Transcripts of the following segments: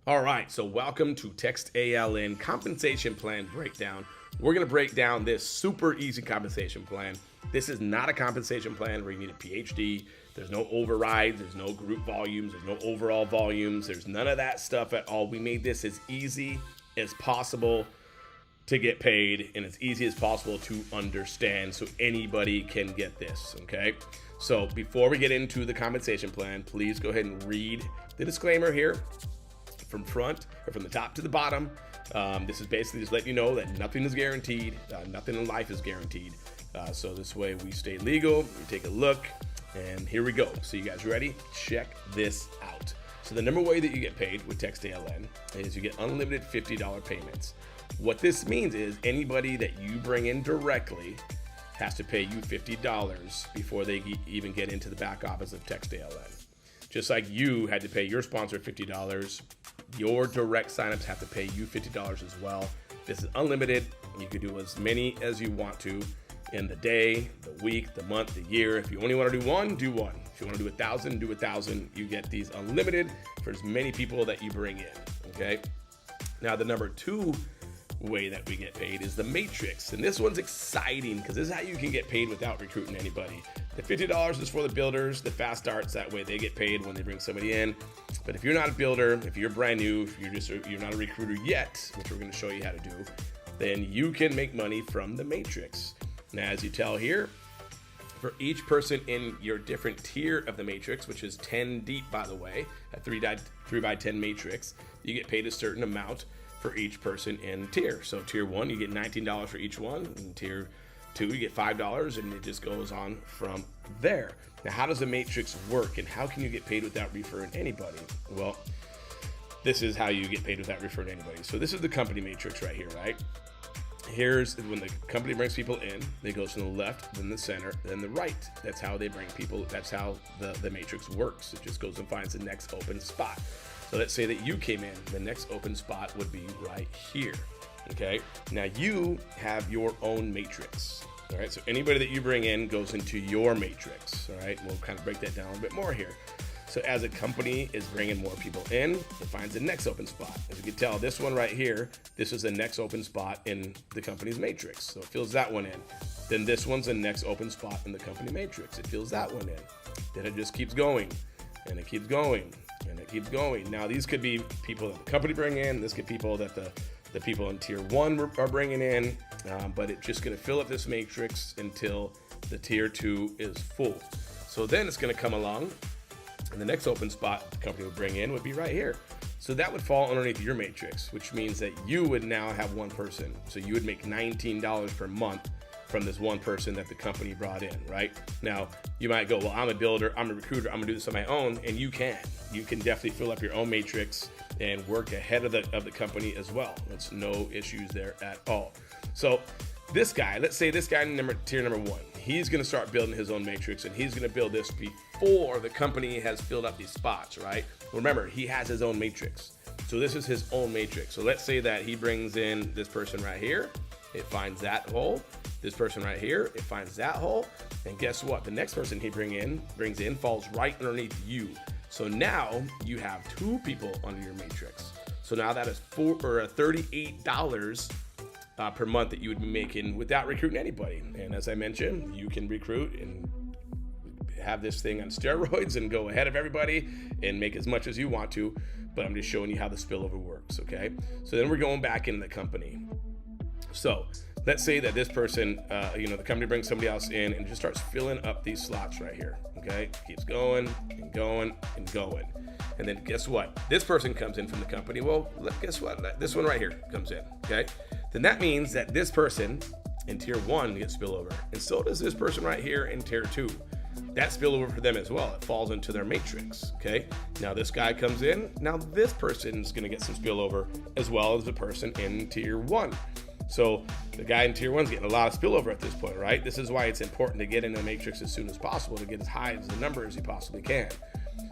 All right, so welcome to Text ALN Compensation Plan Breakdown. We're gonna break down this super easy compensation plan. This is not a compensation plan where you need a PhD. There's no overrides, there's no group volumes, there's no overall volumes, there's none of that stuff at all. We made this as easy as possible to get paid and as easy as possible to understand so anybody can get this, okay? So before we get into the compensation plan, please go ahead and read the disclaimer here from front or from the top to the bottom. This is basically just letting you know that nothing is guaranteed, nothing in life is guaranteed. So this way we stay legal, we take a look, and here we go. So you guys ready? Check this out. So the number way that you get paid with Text ALN is you get unlimited $50 payments. What this means is anybody that you bring in directly has to pay you $50 before they even get into the back office of Text ALN. Just like you had to pay your sponsor $50, your direct signups have to pay you $50 as well. This is unlimited. You can do as many as you want to in the day, the week, the month, the year. If you only want to do one, do one. If you want to do 1,000, do 1,000. You get these unlimited for as many people that you bring in, okay? Now, the number two way that we get paid is the matrix, and this one's exciting because this is how you can get paid without recruiting anybody. The $50 is for the builders, the fast starts, that way they get paid when they bring somebody in. But if you're not a builder, if you're brand new, if you're not a recruiter yet, which we're going to show you how to do, then you can make money from the matrix. Now, as you tell here, for each person in your different tier of the matrix, which is 10 deep, by the way, a 3x10 matrix, you get paid a certain amount for each person in tier. So tier 1, you get $19 for each one, and tier 2, you get $5, and it just goes on from there. Now, how does the matrix work, and how can you get paid without referring anybody? Well, this is how you get paid without referring anybody. So this is the company matrix right here, right? Here's when the company brings people in, they go from the left, then the center, then the right. That's how they bring people, that's how the matrix works. It just goes and finds the next open spot. So let's say that you came in, the next open spot would be right here, okay? Now you have your own matrix, all right? So anybody that you bring in goes into your matrix, all right? We'll kind of break that down a little bit more here. So as a company is bringing more people in, it finds the next open spot. As you can tell, this one right here, this is the next open spot in the company's matrix. So it fills that one in. Then this one's the next open spot in the company matrix. It fills that one in. Then it just keeps going, and it keeps going, and it keeps going. Now these could be people that the company bring in. This could be people that the people in tier 1 are bringing in, but it's just gonna fill up this matrix until the tier 2 is full. So then it's gonna come along, and the next open spot the company would bring in would be right here. So that would fall underneath your matrix, which means that you would now have one person. So you would make $19 per month from this one person that the company brought in, right? Now, you might go, well, I'm a builder, I'm a recruiter, I'm gonna do this on my own, and you can. You can definitely fill up your own matrix and work ahead of the company as well. There's no issues there at all. So this guy, let's say this guy in tier number 1, he's gonna start building his own matrix, and he's gonna build this before the company has filled up these spots, right? Remember, he has his own matrix. So this is his own matrix. So let's say that he brings in this person right here, it finds that hole. This person right here, it finds that hole. And guess what? The next person he brings in falls right underneath you. So now you have 2 people under your matrix. So now that is $38 per month that you would be making without recruiting anybody. And as I mentioned, you can recruit and have this thing on steroids and go ahead of everybody and make as much as you want to, but I'm just showing you how the spillover works, okay? So then we're going back into the company. So let's say that this person, the company brings somebody else in and just starts filling up these slots right here, okay? Keeps going and going and going. And then guess what? This person comes in from the company. Well, guess what? This one right here comes in, okay? Then that means that this person in tier 1 gets spillover, and so does this person right here in tier 2. That spillover for them as well. It falls into their matrix, okay? Now this guy comes in. Now this person's gonna get some spillover as well as the person in tier 1. So the guy in tier 1's getting a lot of spillover at this point, right? This is why it's important to get in the matrix as soon as possible to get as high as the number as you possibly can.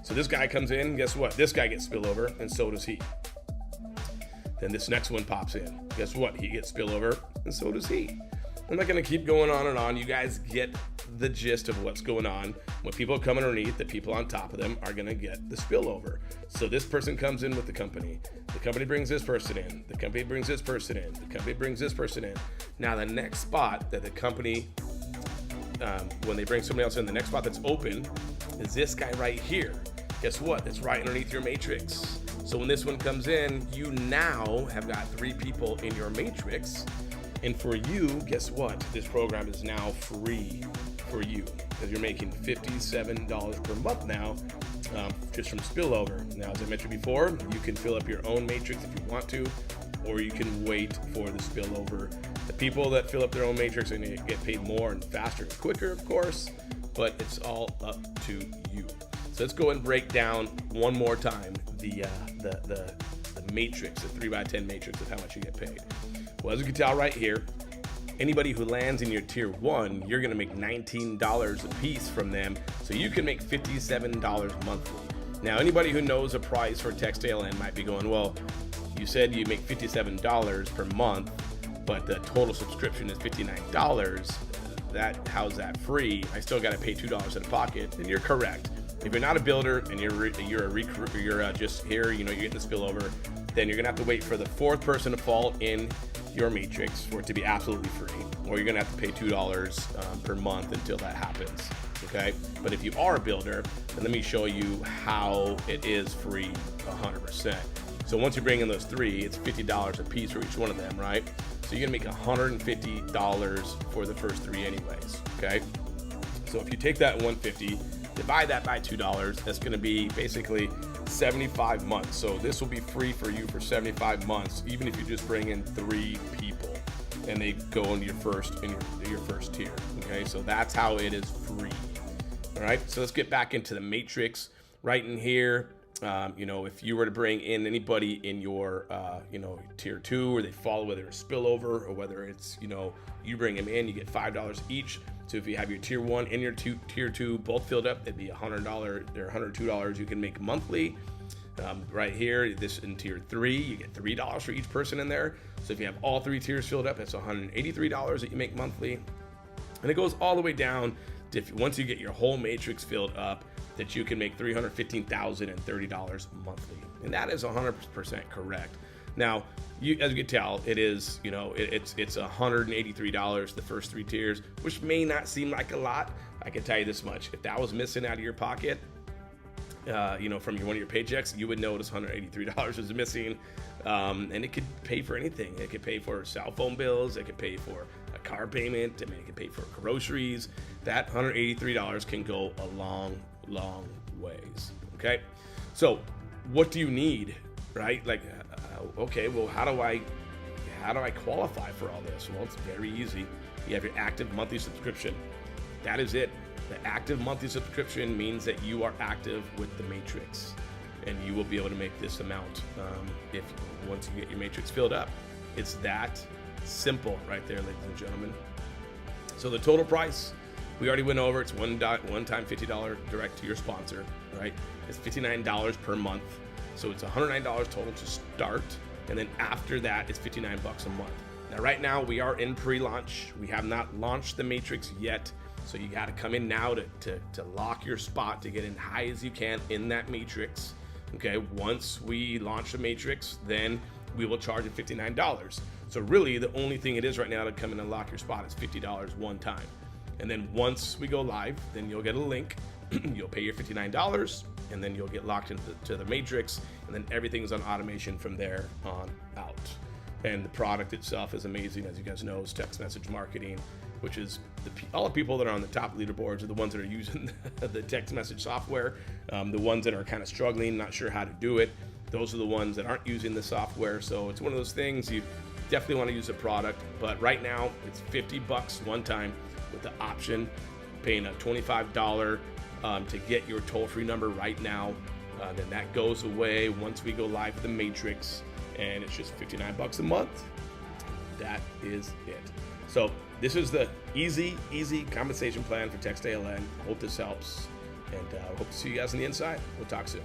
So this guy comes in, guess what? This guy gets spillover, and so does he. Then this next one pops in. Guess what? He gets spillover, and so does he. I'm not going to keep going on and on. You guys get the gist of what's going on. When people come underneath, the people on top of them are going to get the spillover. So this person comes in with the company brings this person in, the company brings this person in, the company brings this person in. Now the next spot that the company, when they bring somebody else in, the next spot that's open is this guy right here. Guess what? It's right underneath your matrix. So when this one comes in, you now have got 3 people in your matrix. And for you, guess what? This program is now free for you because you're making $57 per month now just from spillover. Now, as I mentioned before, you can fill up your own matrix if you want to, or you can wait for the spillover. The people that fill up their own matrix are going to get paid more and faster and quicker, of course, but it's all up to you. So let's go and break down one more time the matrix, the 3x10 matrix of how much you get paid. Well, as you can tell right here, anybody who lands in your tier 1, you're gonna make $19 a piece from them, so you can make $57 monthly. Now, anybody who knows a price for text ALN might be going, well, you said you make $57 per month, but the total subscription is $59. How's that free? I still gotta pay $2 out of pocket. And you're correct. If you're not a builder and you're a recruiter, you're just here, you're getting the spillover, then you're gonna have to wait for the 4th person to fall in your matrix for it to be absolutely free, or you're gonna have to pay $2 per month until that happens. Okay, but if you are a builder, then let me show you how it is free 100%. So once you bring in those 3, it's $50 a piece for each one of them, right? So you're gonna make $150 for the first 3 anyways. Okay, so if you take that $150, divide that by $2, that's gonna be basically 75 months. So this will be free for you for 75 months, even if you just bring in 3 people and they go into your first tier. Okay, so that's how it is free. All right, so let's get back into the matrix right in here. If you were to bring in anybody in your tier 2, or they fall, whether it's spillover or whether it's you bring them in, you get $5 each. So if you have your tier 1 and your tier 2 both filled up, it'd be $100 or $102 you can make monthly. Right here, this in tier 3, you get $3 for each person in there. So if you have all 3 tiers filled up, it's $183 that you make monthly. And it goes all the way down to once you get your whole matrix filled up, that you can make $315,030 monthly. And that is 100% correct. Now, as you can tell, it is, it's $183 the first 3 tiers, which may not seem like a lot. I can tell you this much: if that was missing out of your pocket, from one of your paychecks, you would notice $183 is missing, and it could pay for anything. It could pay for cell phone bills. It could pay for a car payment. I mean, it could pay for groceries. That $183 can go a long, long ways. Okay, so what do you need, right? Like, okay, well, how do I qualify for all this? Well, it's very easy. You have your active monthly subscription. That is it. The active monthly subscription means that you are active with the matrix, and you will be able to make this amount once you get your matrix filled up. It's that simple right there, ladies and gentlemen. So the total price, we already went over. It's one time $50 direct to your sponsor, right? It's $59 per month. So it's $109 total to start. And then after that, it's $59 a month. Now, right now we are in pre-launch. We have not launched the matrix yet. So you got to come in now to lock your spot, to get in high as you can in that matrix. Okay, once we launch the matrix, then we will charge you $59. So really the only thing it is right now to come in and lock your spot is $50 one time. And then once we go live, then you'll get a link, you'll pay your $59, and then you'll get locked into the matrix, and then everything's on automation from there on out. And the product itself is amazing. As you guys know, it's text message marketing, which is all the people that are on the top leaderboards are the ones that are using the text message software. The ones that are kind of struggling, not sure how to do it, those are the ones that aren't using the software. So it's one of those things, you definitely want to use the product, but right now it's $50 one time with the option paying a $25 to get your toll-free number right now. Then that goes away once we go live with the matrix, and it's just $59 a month. That is it. So this is the easy compensation plan for text ALN. Hope this helps, and hope to see you guys on the inside. We'll talk soon.